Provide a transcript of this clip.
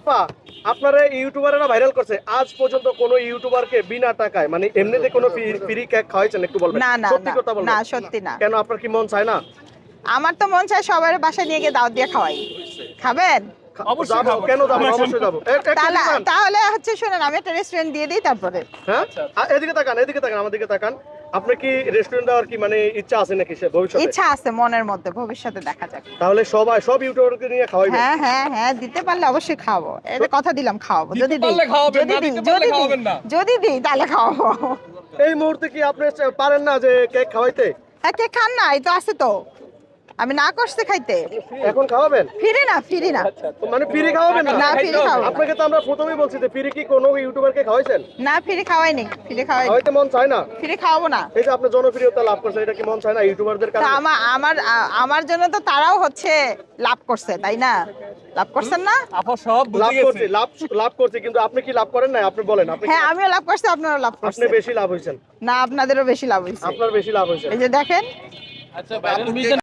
আপা আপনারা ইউটিউবাররা ভাইরাল করছে, আজ পর্যন্ত কোনো ইউটিউবারকে বিনা টাকায় মানে এমনিতে কোনো ফ্রি কেক খাওয়াইছেন একটু বলবেন? না না সত্যি না কথা বলবেন। না, সত্যি না। কেন, আপনার কি মন চায় না? আমার তো মন চায় সবার বাসায় নিয়ে গিয়ে দাওয়াত দিয়ে খাওয়াই। খাবেন? অবশ্যই যাবো, খাবো। কেন যাবো, অবশ্যই যাবো। একটা তাহলে দিবেন? তাহলে হচ্ছে শুনেন, আমি একটা রেস্টুরেন্ট দিয়ে দিই তারপরে। হ্যাঁ, এদিকে তাকান, এদিকে তাকান, আমার দিকে তাকান। আপনি কি রেস্টুরেন্ট দেওয়ার কি মানে ইচ্ছা আছে নাকি সে ভবিষ্যতে? ইচ্ছা আছে মনের মধ্যে, ভবিষ্যতে দেখা যাবে। তাহলে সব ইউটিউবারকে নিয়ে খাওয়াইবেন? হ্যাঁ হ্যাঁ হ্যাঁ, দিতে পারলে অবশ্যই খাওয়াবো, এটা কথা দিলাম খাওয়াবো। দিতে যদি দিই, পারলে খাওয়াবেন, যদি না দিই, দিতে পারলে যদি দিই, খাওয়াবেন না। যদি দিই তাহলে খাওয়াবো। এই মুহূর্তে কি আপনি পারেন না যে কেক খাওয়াইতে? হ্যাঁ, কে খান না, এই তো আছে তো, আমি না করছি খাইতে। এখন খাওয়াবেন? ফিরি না, ফিরি না, মানে ফ্রি খাওয়াবেন না? না ফিরি খাওয়াবো না। আপনাকে তো আমরা প্রথমেই বলছি যে ফ্রি কি কোনো ইউটিউবারকে খাওয়াইছেন? না ফিরি খাওয়াইনি, ফিরি খাওয়াইনি, খাওয়াইতে মন চায় না? ফিরি খাওয়াবো না। এই যে আপনি জনপ্রিয়তা লাভ করছেন, এটা কি মন চায় না ইউটিউবারদের তা কারণে? আমার জন্য তো তারাও হচ্ছে লাভ করছে, তাই না? লাভ করছেন না? আপা সব লাভ বুঝে করছে, গেছে। লাভ করছে, কিন্তু আপনি কি লাভ করেন না? আপনি বলেন, আপনি হ্যাঁ, আমিও লাভ করছি, আপনারাও লাভ আপনি করছেন। বেশি লাভ হয়েছেন। না, আপনাদেরও বেশি লাভ হয়েছে। আপনার বেশি লাভ হয়েছে। এই যে দেখেন। আচ্ছা, ভাইরাল